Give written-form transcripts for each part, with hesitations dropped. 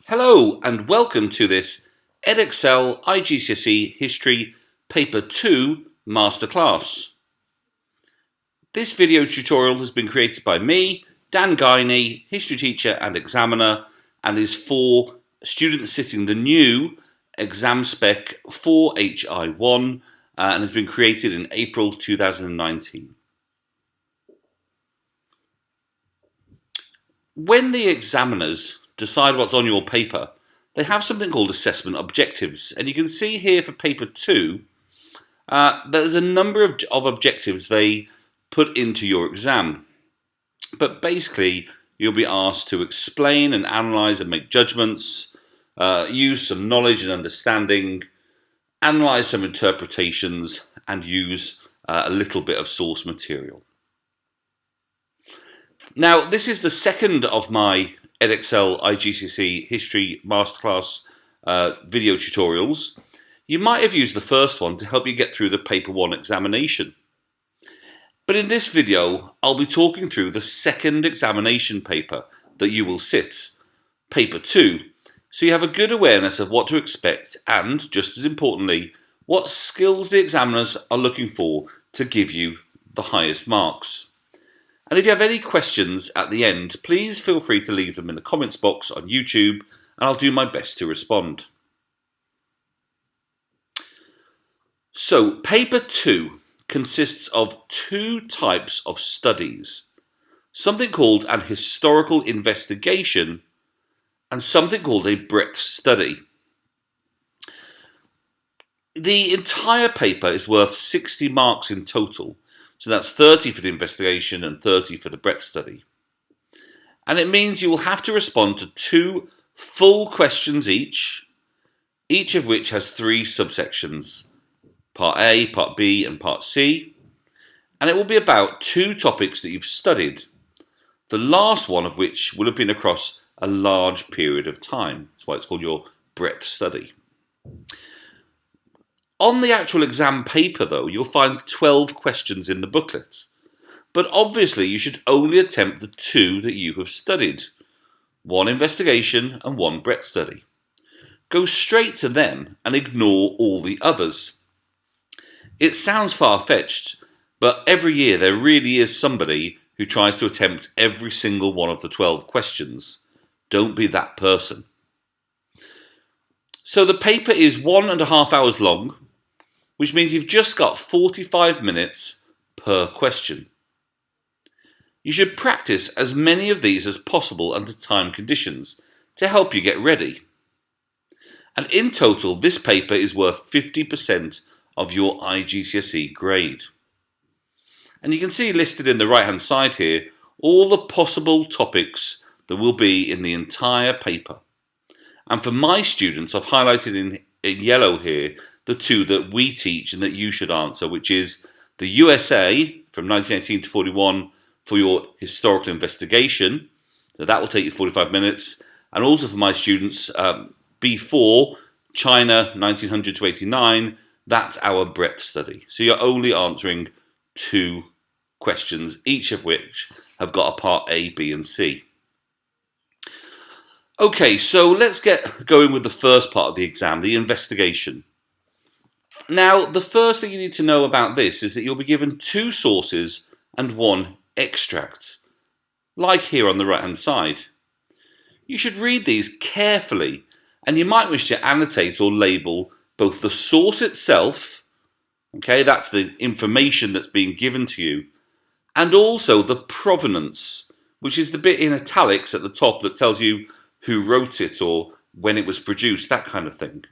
Hello and welcome to this EdExcel IGCSE History Paper 2 Masterclass. This video tutorial has been created by me, Dan Guiney, history teacher and examiner, and is for students sitting the new exam spec 4HI1 and has been created in April 2019. When the examiners decide what's on your paper, they have something called assessment objectives, and you can see here for paper 2 there's a number of objectives they put into your exam, but basically you'll be asked to explain and analyse and make judgments, use some knowledge and understanding, analyse some interpretations and use a little bit of source material. Now, this is the second of my EdExcel IGCSE History Masterclass video tutorials. You might have used the first one to help you get through the Paper 1 examination. But in this video, I'll be talking through the second examination paper that you will sit, Paper 2, so you have a good awareness of what to expect and, just as importantly, what skills the examiners are looking for to give you the highest marks. And if you have any questions at the end, please feel free to leave them in the comments box on YouTube and I'll do my best to respond. So, Paper 2 consists of two types of studies, something called an historical investigation and something called a breadth study. The entire paper is worth 60 marks in total. So that's 30 for the investigation and 30 for the breadth study. And it means you will have to respond to two full questions each of which has three subsections, Part A, Part B and Part C. And it will be about two topics that you've studied, the last one of which will have been across a large period of time. That's why it's called your breadth study. On the actual exam paper, though, you'll find 12 questions in the booklet. But obviously, you should only attempt the two that you have studied, one investigation and one breadth study. Go straight to them and ignore all the others. It sounds far-fetched, but every year there really is somebody who tries to attempt every single one of the 12 questions. Don't be that person. So the paper is 1.5 hours long, which means you've just got 45 minutes per question. You should practice as many of these as possible under time conditions to help you get ready. And in total, this paper is worth 50% of your IGCSE grade. And you can see listed in the right hand side here all the possible topics that will be in the entire paper. And for my students, I've highlighted in yellow here the two that we teach and that you should answer, which is the USA from 1918 to 41 for your historical investigation. So that will take you 45 minutes. And also for my students, B4, China 1900 to 89, that's our breadth study. So you're only answering two questions, each of which have got a part A, B and C. Okay, so let's get going with the first part of the exam, the investigation. Now, the first thing you need to know about this is that you'll be given two sources and one extract, like here on the right hand side. You should read these carefully and you might wish to annotate or label both the source itself, okay, that's the information that's being given to you, and also the provenance, which is the bit in italics at the top that tells you who wrote it or when it was produced, that kind of thing.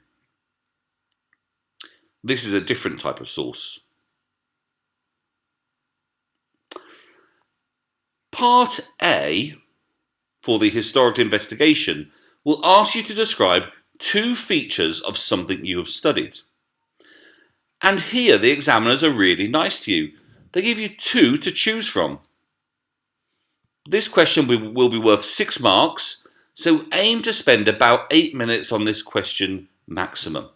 This is a different type of source. Part A, for the historical investigation, will ask you to describe two features of something you have studied. And here the examiners are really nice to you. They give you two to choose from. This question will be worth 6 marks, so aim to spend about 8 minutes on this question maximum.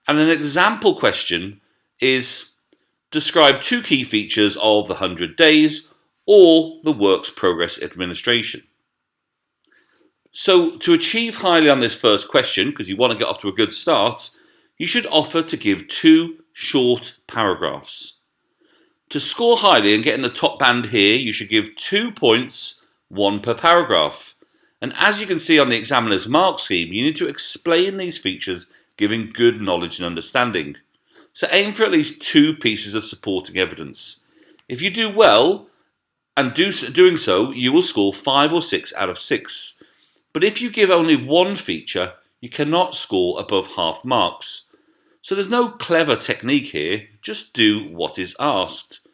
And an example question is describe two key features of the 100 days or the Works Progress Administration. So to achieve highly on this first question, because you want to get off to a good start, you should offer to give 2 short paragraphs. To score highly and get in the top band here, you should give 2 points, 1 per paragraph. And as you can see on the examiner's mark scheme, you need to explain these features giving good knowledge and understanding. So aim for at least 2 pieces of supporting evidence. If you do well, and doing so, you will score 5 or 6 out of 6. But if you give only 1 feature, you cannot score above half marks. So there's no clever technique here, just do what is asked.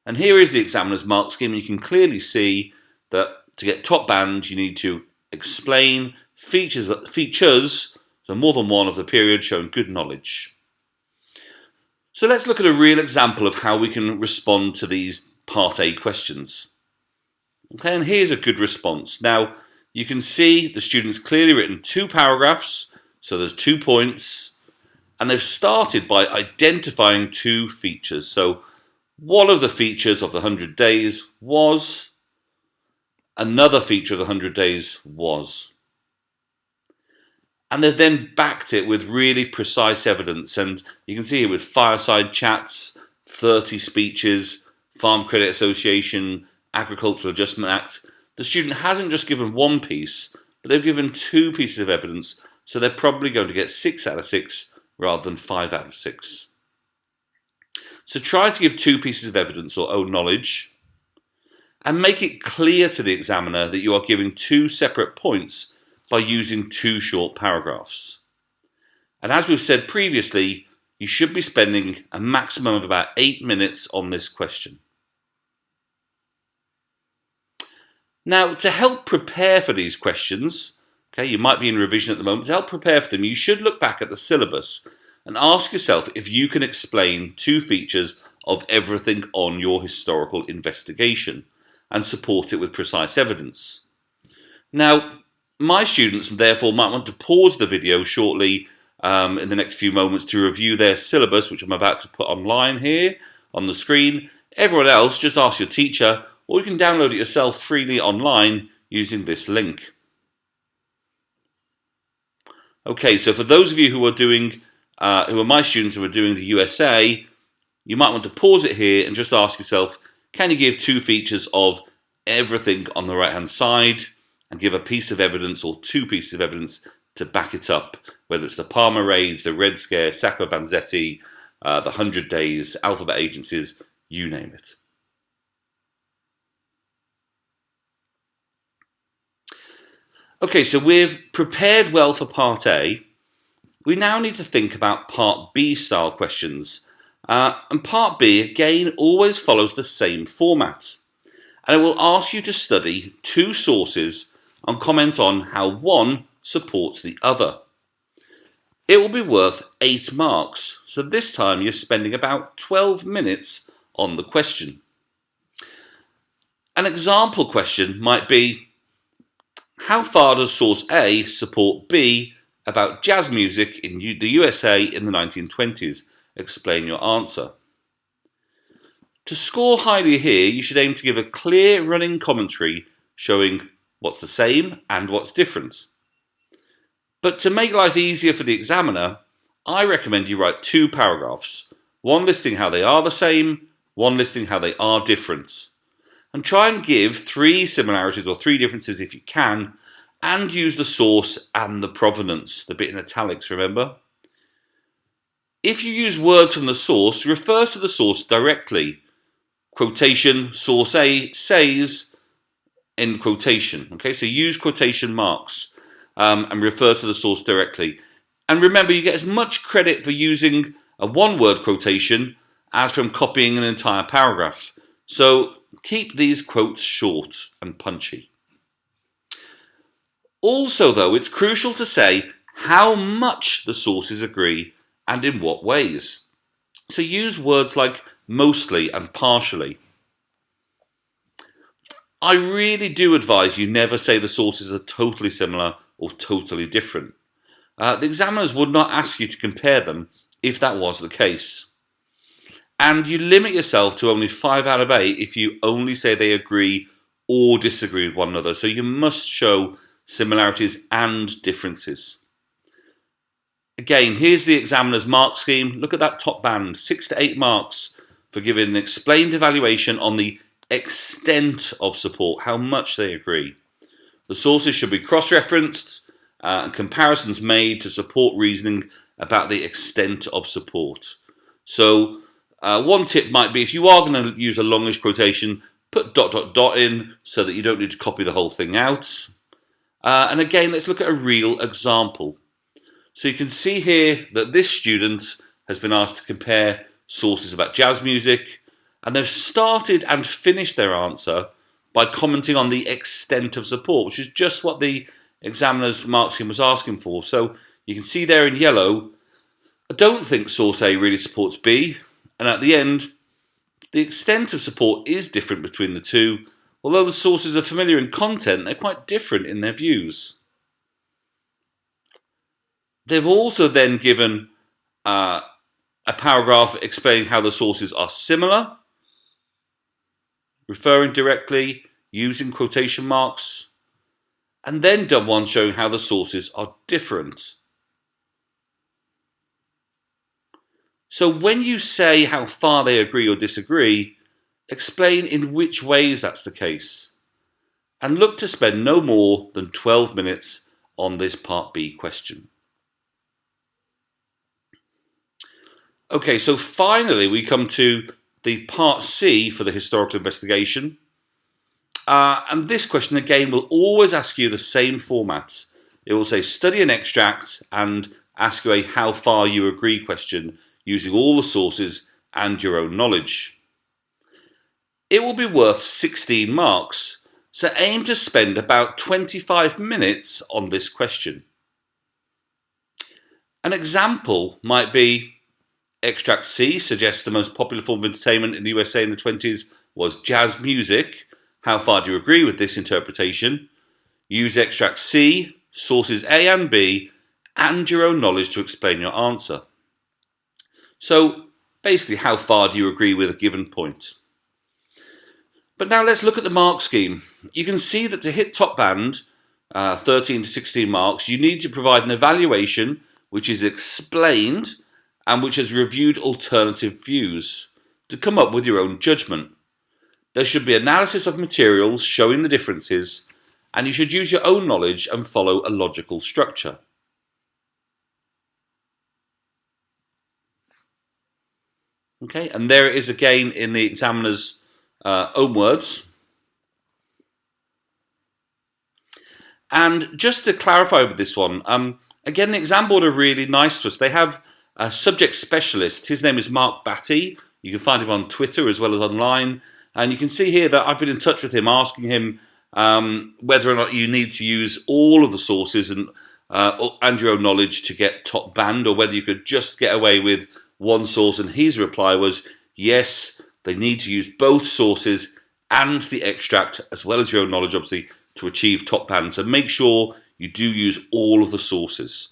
And here is the examiner's mark scheme, and you can clearly see that to get top band, you need to explain features, so more than one of the period showing good knowledge. So let's look at a real example of how we can respond to these Part A questions. Okay, and here's a good response. Now, you can see the student's clearly written 2 paragraphs, so there's 2 points, and they've started by identifying 2 features. So one of the features of the 100 days was, another feature of the 100 days was. And they've then backed it with really precise evidence, and you can see here with fireside chats, 30 speeches, Farm Credit Association, Agricultural Adjustment Act. The student hasn't just given 1 piece, but they've given 2 pieces of evidence, so they're probably going to get 6 out of 6 rather than 5 out of 6. So try to give 2 pieces of evidence or own knowledge, and make it clear to the examiner that you are giving 2 separate points by using 2 short paragraphs. And as we've said previously, you should be spending a maximum of about 8 minutes on this question. Now, to help prepare for these questions, okay, you might be in revision at the moment, to help prepare for them, you should look back at the syllabus and ask yourself if you can explain 2 features of everything on your historical investigation and support it with precise evidence. Now, my students therefore might want to pause the video shortly in the next few moments to review their syllabus, which I'm about to put online here on the screen. Everyone else, just ask your teacher, or you can download it yourself freely online using this link. Okay, so for those of you who are my students who are doing the USA, you might want to pause it here and just ask yourself, can you give 2 features of everything on the right hand side and give a piece of evidence or 2 pieces of evidence to back it up, whether it's the Palmer raids, the Red Scare, Sacco Vanzetti, the 100 days, alphabet agencies, you name it. Okay, so we've prepared well for Part A. We now need to think about Part B style questions. And Part B, again, always follows the same format. And it will ask you to study 2 sources and comment on how one supports the other. It will be worth 8 marks, so this time you're spending about 12 minutes on the question. An example question might be, how far does source A support B about jazz music in the USA in the 1920s? Explain your answer. To score highly here, you should aim to give a clear running commentary showing what's the same and what's different. But to make life easier for the examiner, I recommend you write 2 paragraphs, one listing how they are the same, one listing how they are different. And try and give 3 similarities or 3 differences if you can, and use the source and the provenance, the bit in italics, remember? If you use words from the source, refer to the source directly. Quotation, source A says, end quotation. Okay, so use quotation marks and refer to the source directly. And remember, you get as much credit for using a 1-word quotation as from copying an entire paragraph. So keep these quotes short and punchy. Also, though, it's crucial to say how much the sources agree and in what ways. So use words like mostly and partially. I really do advise you never say the sources are totally similar or totally different. The examiners would not ask you to compare them if that was the case. And you limit yourself to only 5 out of 8 if you only say they agree or disagree with one another. So you must show similarities and differences. Again, here's the examiner's mark scheme. Look at that top band, 6 to 8 marks for giving an explained evaluation on the extent of support, how much they agree. The sources should be cross-referenced and comparisons made to support reasoning about the extent of support. So one tip might be, if you are going to use a longish quotation, put ... in so that you don't need to copy the whole thing out. And again, let's look at a real example. So you can see here that this student has been asked to compare sources about jazz music, and they've started and finished their answer by commenting on the extent of support, which is just what the examiner's mark scheme was asking for. So you can see there in yellow, I don't think source A really supports B, and at the end, the extent of support is different between the two. Although the sources are familiar in content, they're quite different in their views. They've also then given a paragraph explaining how the sources are similar, referring directly, using quotation marks, and then done one showing how the sources are different. So when you say how far they agree or disagree, explain in which ways that's the case, and look to spend no more than 12 minutes on this Part B question. Okay, so finally we come to the Part C for the historical investigation. And this question again will always ask you the same format. It will say study an extract and ask you a how far you agree question using all the sources and your own knowledge. It will be worth 16 marks, so aim to spend about 25 minutes on this question. An example might be, Extract C suggests the most popular form of entertainment in the USA in the 20s was jazz music. How far do you agree with this interpretation? Use Extract C, sources A and B, and your own knowledge to explain your answer. So basically, how far do you agree with a given point? But now let's look at the mark scheme. You can see that to hit top band, 13 to 16 marks, you need to provide an evaluation which is explained and which has reviewed alternative views to come up with your own judgment. There should be analysis of materials showing the differences, and you should use your own knowledge and follow a logical structure. Okay, and there it is again in the examiner's own words. And just to clarify with this one, again, the exam board are really nice to us. They have a subject specialist. His name is Mark Batty. You can find him on Twitter as well as online. And you can see here that I've been in touch with him, asking him whether or not you need to use all of the sources and your own knowledge to get top band, or whether you could just get away with one source. And his reply was, yes, they need to use both sources and the extract, as well as your own knowledge, obviously, to achieve top band. So make sure you do use all of the sources.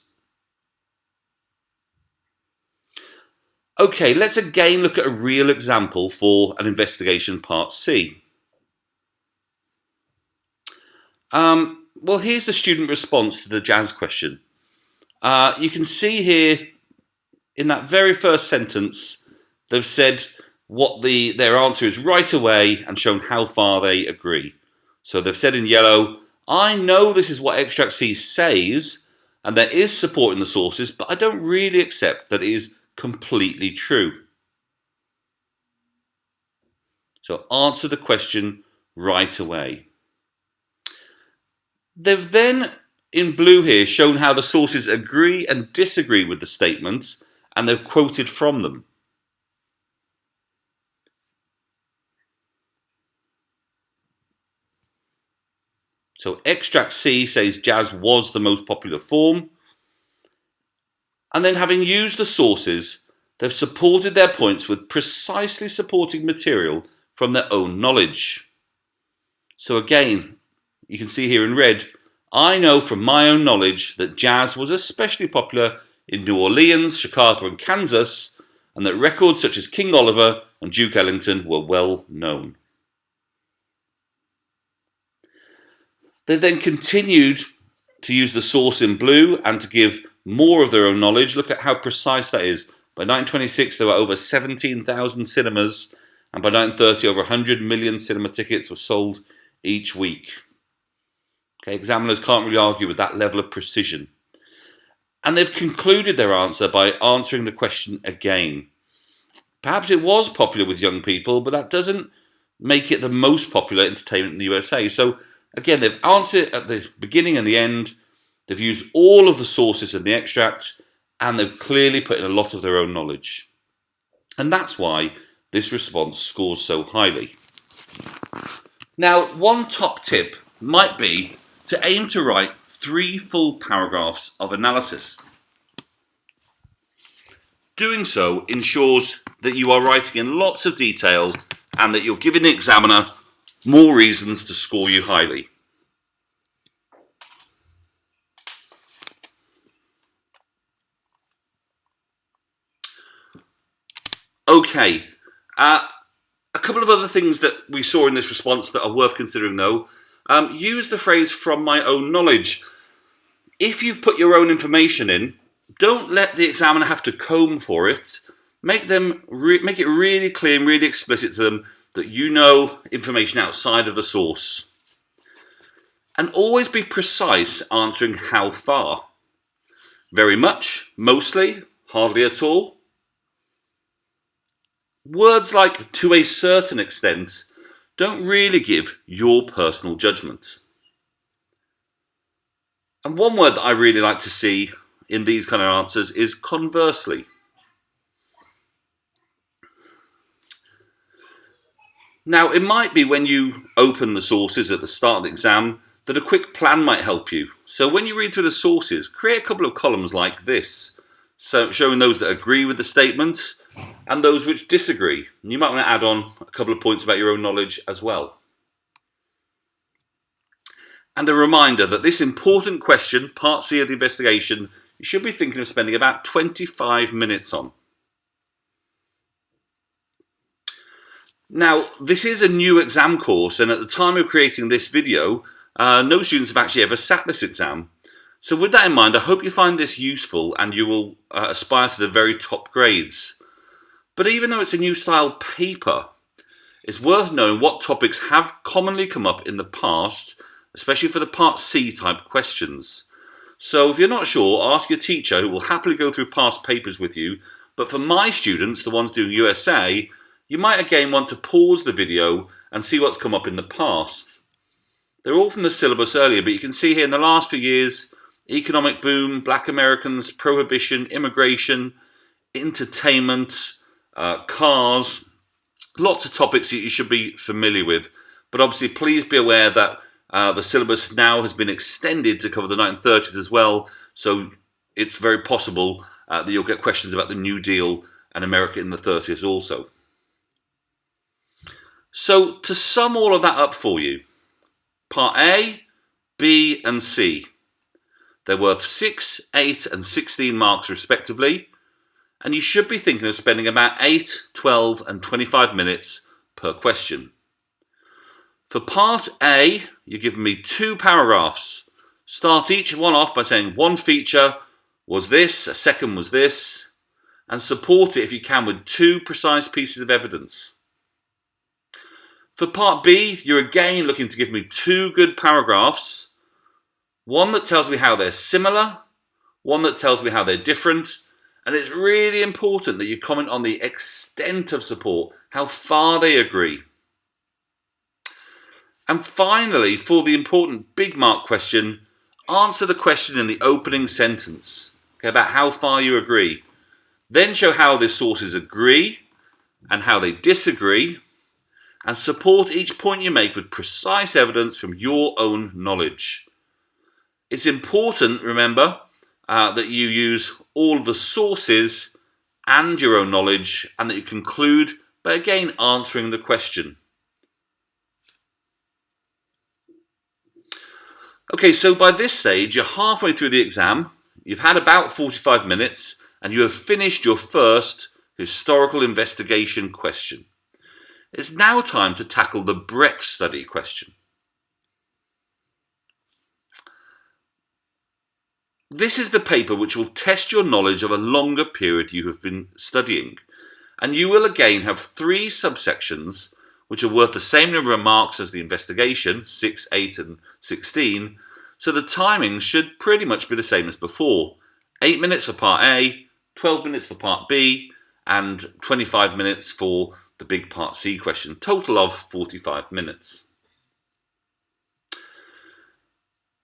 Okay, let's again look at a real example for an investigation Part C. Well, here's the student response to the jazz question. You can see here in that very first sentence, they've said what their answer is right away and shown how far they agree. So they've said in yellow, I know this is what Extract C says, and there is support in the sources, but I don't really accept that it is completely true. So answer the question right away. They've then, in blue here, shown how the sources agree and disagree with the statements, and they've quoted from them. So Extract C says jazz was the most popular form. And then, having used the sources, they've supported their points with precisely supporting material from their own knowledge. So again, you can see here in red, I know from my own knowledge that jazz was especially popular in New Orleans, Chicago and Kansas, and that records such as King Oliver and Duke Ellington were well known. They then continued to use the source in blue and to give more of their own knowledge. Look at how precise that is. By 1926, there were over 17,000 cinemas, and by 1930, over 100 million cinema tickets were sold each week. Okay, examiners can't really argue with that level of precision. And they've concluded their answer by answering the question again. Perhaps it was popular with young people, but that doesn't make it the most popular entertainment in the USA. So again, they've answered it at the beginning and the end. They've used all of the sources in the extract, and they've clearly put in a lot of their own knowledge. And that's why this response scores so highly. Now, one top tip might be to aim to write 3 full paragraphs of analysis. Doing so ensures that you are writing in lots of detail and that you're giving the examiner more reasons to score you highly. Okay, a couple of other things that we saw in this response that are worth considering though. Use the phrase "from my own knowledge." If you've put your own information in, don't let the examiner have to comb for it. Make it really clear and really explicit to them that you know information outside of the source. And always be precise answering how far. Very much, mostly, hardly at all. Words like "to a certain extent" don't really give your personal judgment. And one word that I really like to see in these kind of answers is "conversely." Now, it might be when you open the sources at the start of the exam that a quick plan might help you. So when you read through the sources, create a couple of columns like this, so showing those that agree with the statement and those which disagree. You might want to add on a couple of points about your own knowledge as well. And a reminder that this important question, part C of the investigation, you should be thinking of spending about 25 minutes on. Now, this is a new exam course, and at the time of creating this video, no students have actually ever sat this exam. So with that in mind, I hope you find this useful and you will aspire to the very top grades. But even though it's a new style paper, it's worth knowing what topics have commonly come up in the past, especially for the Part C type questions. So if you're not sure, ask your teacher, who will happily go through past papers with you. But for my students, the ones doing USA, you might again want to pause the video and see what's come up in the past. They're all from the syllabus earlier, but you can see here in the last few years, economic boom, black Americans, prohibition, immigration, entertainment, cars, lots of topics that you should be familiar with. But obviously, please be aware that the syllabus now has been extended to cover the 1930s as well, so it's very possible that you'll get questions about the New Deal and America in the 30s also. So to sum all of that up for you, Part A, B and C, they're worth 6, 8 and 16 marks respectively, and you should be thinking of spending about 8, 12 and 25 minutes per question. For Part A, you're giving me 2 paragraphs. Start each one off by saying one feature was this, a second was this, and support it if you can with 2 precise pieces of evidence. For Part B, you're again looking to give me 2 good paragraphs, one that tells me how they're similar, one that tells me how they're different, and it's really important that you comment on the extent of support, how far they agree. And finally, for the important big mark question, answer the question in the opening sentence, okay, about how far you agree. Then show how the sources agree and how they disagree, and support each point you make with precise evidence from your own knowledge. It's important, remember, that you use all the sources and your own knowledge, and that you conclude by again answering the question. Okay, so by this stage, you're halfway through the exam, you've had about 45 minutes, and you have finished your first historical investigation question. It's now time to tackle the breadth study question. This is the paper which will test your knowledge of a longer period you have been studying. And you will again have 3 subsections which are worth the same number of marks as the investigation, 6, 8 and 16. So the timings should pretty much be the same as before. 8 minutes for part A, 12 minutes for part B, and 25 minutes for the big part C question. Total of 45 minutes.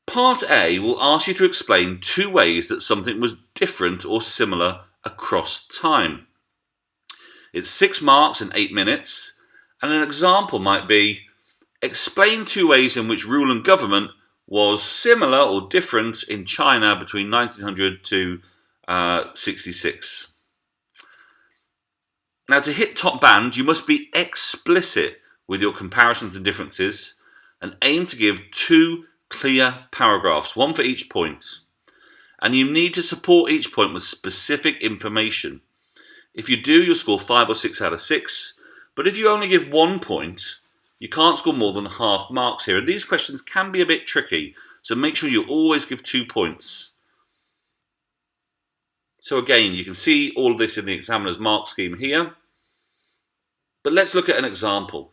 Part A will ask you to explain 2 ways that something was different or similar across time. It's 6 marks and 8 minutes, and an example might be, explain 2 ways in which rule and government was similar or different in China between 1900 to 66. Now, to hit top band, you must be explicit with your comparisons and differences and aim to give 2 clear paragraphs, 1 for each point. And you need to support each point with specific information. If you do, you'll score 5 or 6 out of 6. But if you only give 1 point, you can't score more than half marks here. And these questions can be a bit tricky, so make sure you always give 2 points. So again, you can see all of this in the examiner's mark scheme here. But let's look at an example.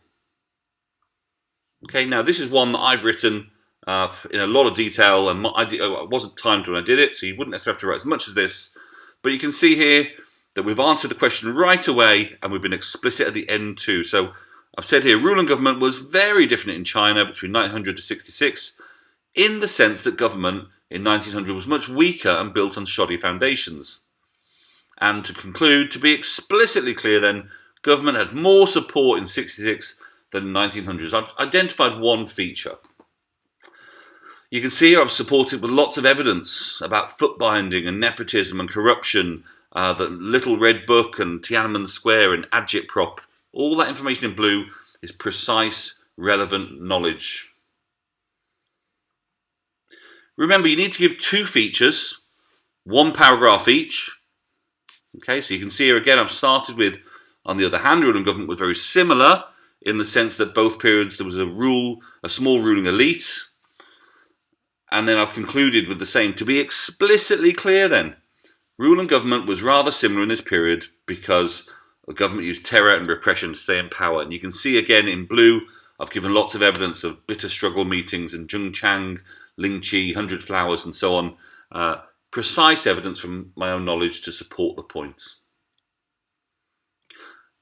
Okay, now this is one that I've written in a lot of detail, and I wasn't timed when I did it, so you wouldn't necessarily have to write as much as this. But you can see here that we've answered the question right away, and we've been explicit at the end too. So I've said here, rule and government was very different in China between 1900 to 66, in the sense that government in 1900 was much weaker and built on shoddy foundations. And to conclude, to be explicitly clear then, government had more support in 66 than in 1900s. I've identified one feature. You can see I've supported with lots of evidence about foot binding and nepotism and corruption, the Little Red Book and Tiananmen Square and agitprop. All that information in blue is precise, relevant knowledge. Remember, you need to give 2 features, 1 paragraph each. Okay, so you can see here again, I've started with, on the other hand, rule and government was very similar in the sense that both periods there was a small ruling elite. And then I've concluded with the same. To be explicitly clear then, rule and government was rather similar in this period because the government used terror and repression to stay in power. And you can see again in blue, I've given lots of evidence of bitter struggle meetings in Zhengchang, Lingqi, 100 Flowers and so on. Precise evidence from my own knowledge to support the points.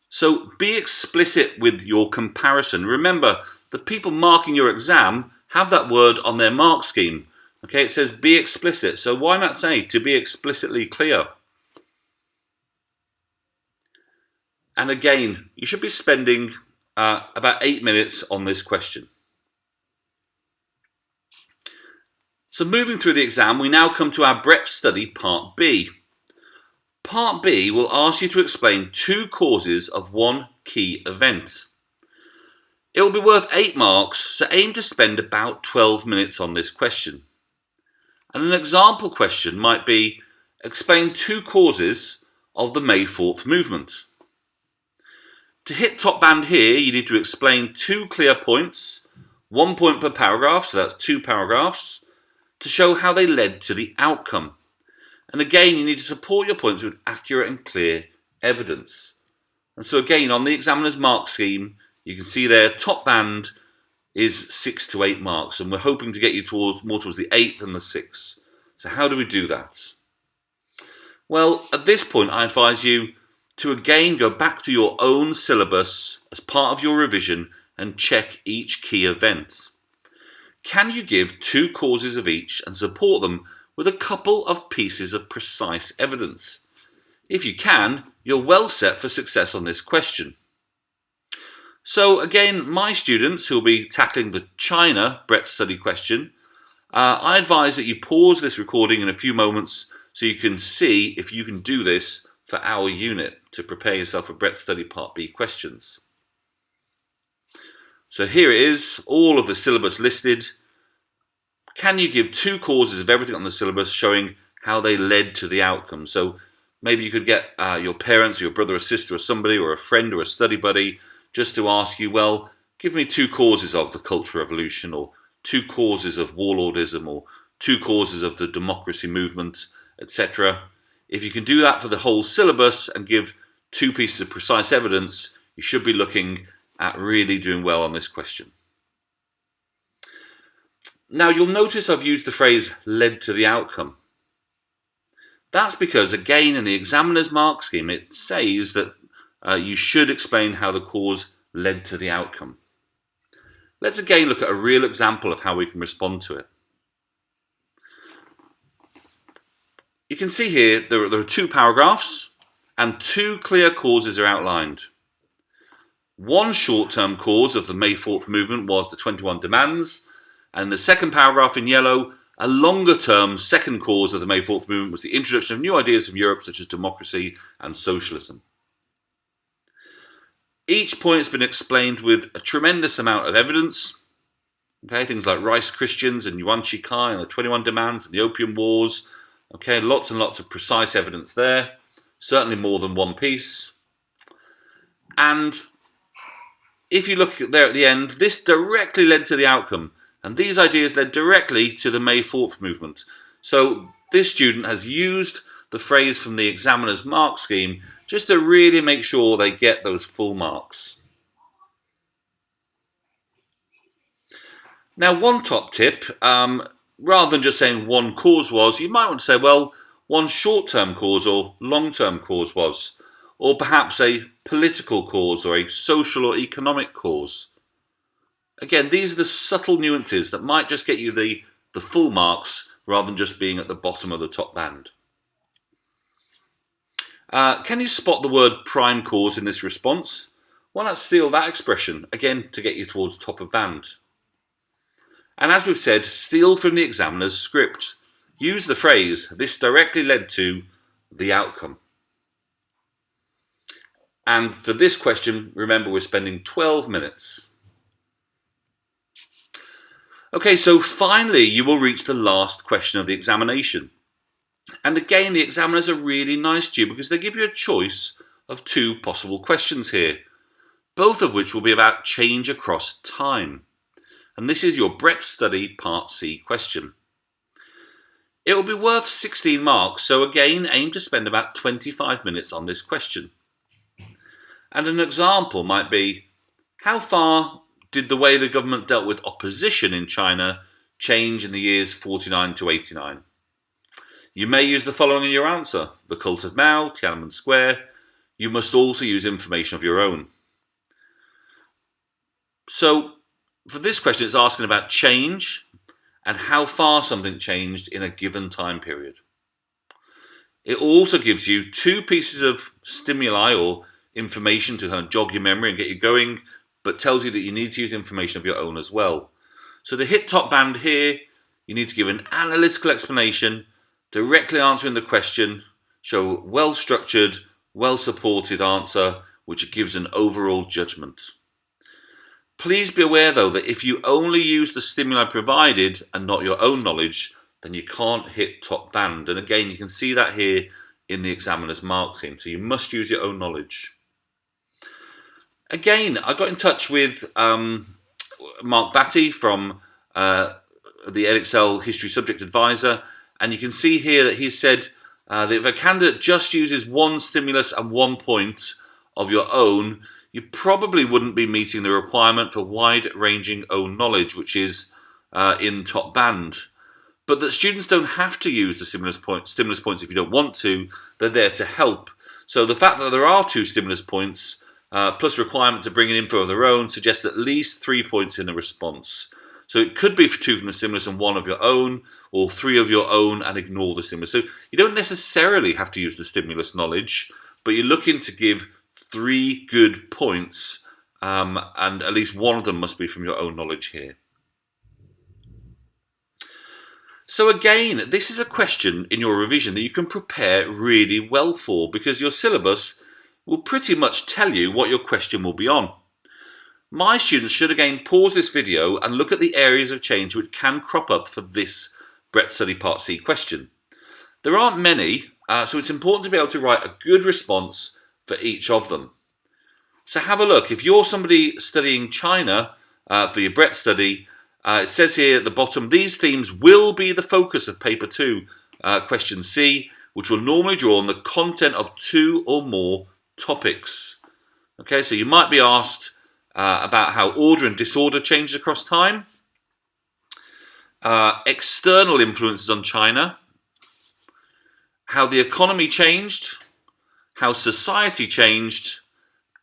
So be explicit with your comparison. Remember, the people marking your exam have that word on their mark scheme. Okay, it says be explicit, so why not say to be explicitly clear? And again, you should be spending about 8 minutes on this question. So moving through the exam, we now come to our breadth study part B. Part B will ask you to explain 2 causes of 1 key event. It will be worth 8 marks, so aim to spend about 12 minutes on this question. And an example question might be, explain 2 causes of the May 4th movement. To hit top band here, you need to explain 2 clear points, 1 point per paragraph, so that's 2 paragraphs, to show how they led to the outcome. And again, you need to support your points with accurate and clear evidence. And so again, on the examiner's mark scheme, you can see there, top band is 6 to 8 marks, and we're hoping to get you more towards the 8th than the 6th. So how do we do that? Well, at this point, I advise you to again go back to your own syllabus as part of your revision and check each key event. Can you give 2 causes of each and support them with a couple of pieces of precise evidence? If you can, you're well set for success on this question. So again, my students who will be tackling the China breadth study question, I advise that you pause this recording in a few moments so you can see if you can do this for our unit to prepare yourself for breadth study part B questions. So here it is, all of the syllabus listed. Can you give 2 causes of everything on the syllabus showing how they led to the outcome? So maybe you could get your parents or your brother or sister or somebody or a friend or a study buddy just to ask you, well, give me 2 causes of the Cultural Revolution, or 2 causes of warlordism, or two causes of the democracy movement, etc. If you can do that for the whole syllabus and give two pieces of precise evidence, you should be looking at really doing well on this question. Now you'll notice I've used the phrase led to the outcome. That's because, again, in the examiner's mark scheme, it says that you should explain how the cause led to the outcome. Let's again look at a real example of how we can respond to it. You can see here there are two paragraphs and two clear causes are outlined. One short-term cause of the May 4th movement was the 21 demands, and the second paragraph in yellow, a longer-term second cause of the May 4th movement was the introduction of new ideas from Europe such as democracy and socialism. Each point has been explained with a tremendous amount of evidence. Okay, things like Rice Christians and Yuan Shikai and the 21 demands and the Opium Wars. Okay, lots and lots of precise evidence there. Certainly more than one piece. And if you look there at the end, this directly led to the outcome. And these ideas led directly to the May 4th movement. So this student has used the phrase from the examiner's mark scheme just to really make sure they get those full marks. Now, one top tip, rather than just saying one cause was, you might want to say, well, one short-term cause or long-term cause was, or perhaps a political cause or a social or economic cause. Again, these are the subtle nuances that might just get you the full marks rather than just being at the bottom of the top band. Can you spot the word prime cause in this response? Why not steal that expression, again, to get you towards top of band? And as we've said, steal from the examiner's script. Use the phrase, this directly led to the outcome. And for this question, remember we're spending 12 minutes. Okay, so finally you will reach the last question of the examination. And again, the examiners are really nice to you because they give you a choice of two possible questions here, both of which will be about change across time. And this is your breadth study part C question. It will be worth 16 marks, so again, aim to spend about 25 minutes on this question. And an example might be, how far did the way the government dealt with opposition in China change in the years 49 to 89? You may use the following in your answer: the cult of Mao, Tiananmen Square. You must also use information of your own. So for this question, it's asking about change and how far something changed in a given time period. It also gives you two pieces of stimuli or information to kind of jog your memory and get you going, but tells you that you need to use information of your own as well. So to hit top band here, you need to give an analytical explanation, directly answering the question, show well-structured, well-supported answer, which gives an overall judgment. Please be aware though that if you only use the stimuli provided and not your own knowledge, then you can't hit top band. And again, you can see that here in the examiner's mark scheme. So you must use your own knowledge. Again, I got in touch with Mark Batty from the EdExcel History Subject Advisor, and you can see here that he said that if a candidate just uses one stimulus and 1 point of your own, you probably wouldn't be meeting the requirement for wide-ranging own knowledge, which is in top band. But that students don't have to use the stimulus points if you don't want to. They're there to help. So the fact that there are two stimulus points plus requirement to bring in info of their own suggests at least 3 points in the response. So it could be two from the stimulus and one of your own, or three of your own and ignore the stimulus. So you don't necessarily have to use the stimulus knowledge, but you're looking to give 3 good points, and at least one of them must be from your own knowledge here. So again, this is a question in your revision that you can prepare really well for, because your syllabus will pretty much tell you what your question will be on. My students should again pause this video and look at the areas of change which can crop up for this breadth study part C question. There aren't many, so it's important to be able to write a good response for each of them. So have a look. If you're somebody studying China for your breadth study, It says here at the bottom, these themes will be the focus of paper 2, question C, which will normally draw on the content of 2 or more topics. Okay, so you might be asked about how order and disorder changes across time, external influences on China, how the economy changed, how society changed,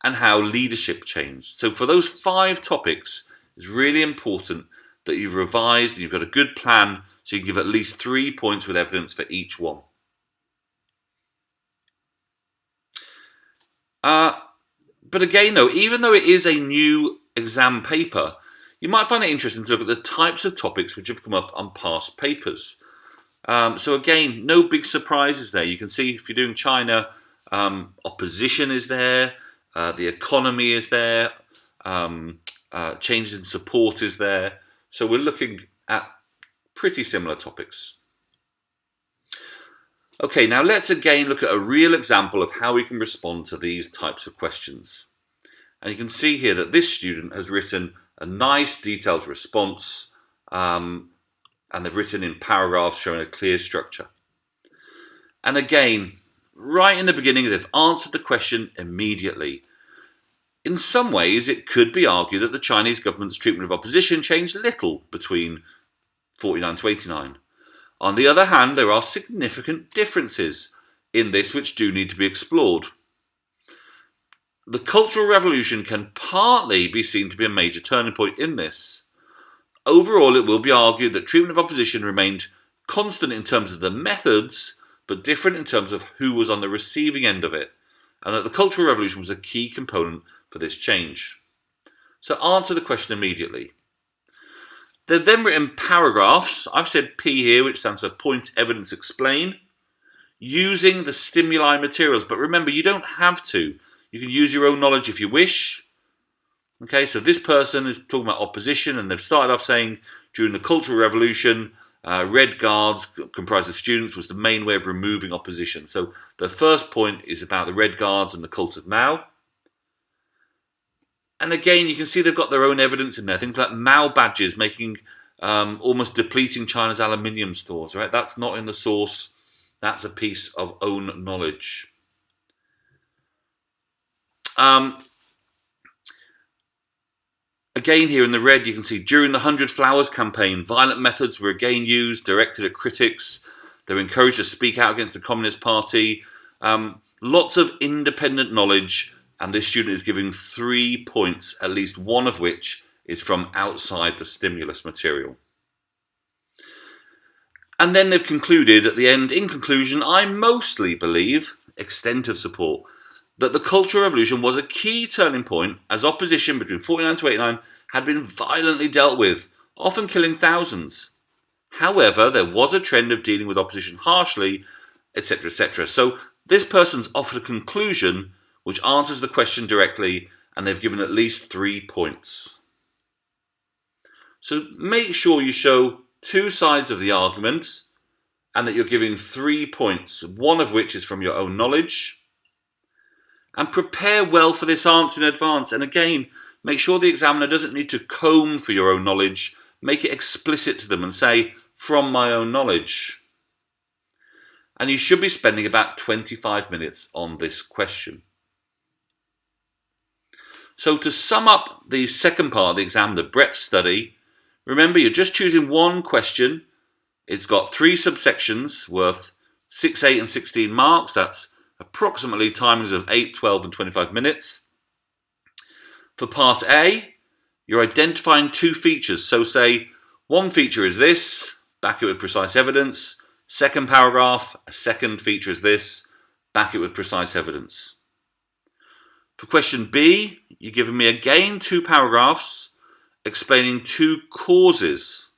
and how leadership changed. So for those 5 topics, it's really important that you've revised and you've got a good plan so you can give at least 3 points with evidence for each one. But again though, even though it is a new exam paper, you might find it interesting to look at the types of topics which have come up on past papers. So again, no big surprises there. You can see if you're doing China, opposition is there, the economy is there, changes in support is there. So we're looking at pretty similar topics. Okay, now let's again look at a real example of how we can respond to these types of questions. And you can see here that this student has written a nice detailed response, and they've written in paragraphs showing a clear structure. And again, right in the beginning, they've answered the question immediately. In some ways, it could be argued that the Chinese government's treatment of opposition changed little between 49 to 89. On the other hand, there are significant differences in this which do need to be explored. The Cultural Revolution can partly be seen to be a major turning point in this. Overall, it will be argued that treatment of opposition remained constant in terms of the methods, but different in terms of who was on the receiving end of it, and that the Cultural Revolution was a key component for this change. So answer the question immediately. They've then written paragraphs. I've said P here, which stands for Point, Evidence, Explain, using the stimuli materials. But remember, you don't have to. You can use your own knowledge if you wish. Okay, so this person is talking about opposition, and they've started off saying during the Cultural Revolution, Red Guards, comprised of students, was the main way of removing opposition. So the first point is about the Red Guards and the cult of Mao. And again, you can see they've got their own evidence in there. Things like Mao badges making, almost depleting China's aluminium stores, right? That's not in the source. That's a piece of own knowledge. Again, here in the red, you can see during the 100 Flowers campaign, violent methods were again used, directed at critics. They were encouraged to speak out against the Communist Party. Lots of independent knowledge, and this student is giving 3 points, at least one of which is from outside the stimulus material. And then they've concluded at the end, in conclusion, I mostly believe, extent of support, that the Cultural Revolution was a key turning point as opposition between 49 to 89 had been violently dealt with, often killing thousands. However, there was a trend of dealing with opposition harshly, etc., etc. So this person's offered a conclusion which answers the question directly, and they've given at least 3 points. So make sure you show 2 sides of the argument and that you're giving 3 points, one of which is from your own knowledge. And prepare well for this answer in advance. And again, make sure the examiner doesn't need to comb for your own knowledge. Make it explicit to them and say, from my own knowledge. And you should be spending about 25 minutes on this question. So to sum up the second part of the exam, the breadth study, remember you're just choosing one question. It's got 3 subsections worth 6, 8 and 16 marks. That's approximately timings of 8, 12 and 25 minutes. For part A, you're identifying 2 features. So say one feature is this, back it with precise evidence. Second paragraph, a second feature is this, back it with precise evidence. For question B, you're giving me again 2 paragraphs explaining 2 causes.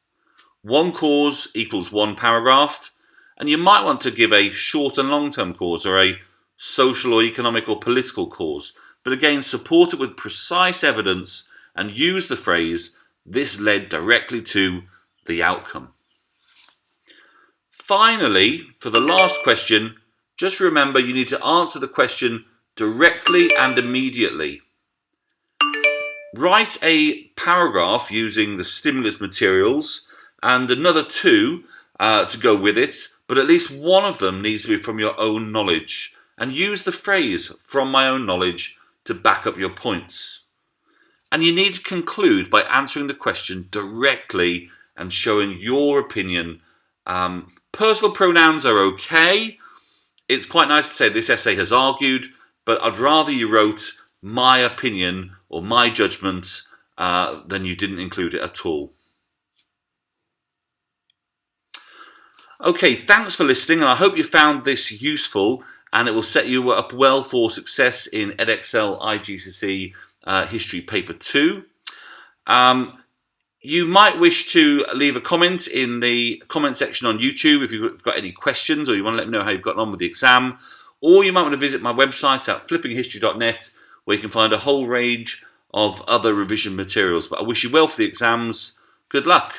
One cause equals 1 paragraph, and you might want to give a short and long-term cause or a social or economic or political cause, but again support it with precise evidence and use the phrase, this led directly to the outcome. Finally, for the last question, just remember you need to answer the question directly and immediately. Write a paragraph using the stimulus materials and another two to go with it, but at least one of them needs to be from your own knowledge, and use the phrase "from my own knowledge" to back up your points. And you need to conclude by answering the question directly and showing your opinion. Personal pronouns are okay. It's quite nice to say this essay has argued, but I'd rather you wrote "my opinion" or "my judgment" than you didn't include it at all. Okay, thanks for listening, and I hope you found this useful, and it will set you up well for success in EdExcel IGCSE History Paper 2. You might wish to leave a comment in the comment section on YouTube if you've got any questions, or you want to let me know how you've gotten on with the exam, or you might want to visit my website at flippinghistory.net, where you can find a whole range of other revision materials. But I wish you well for the exams. Good luck.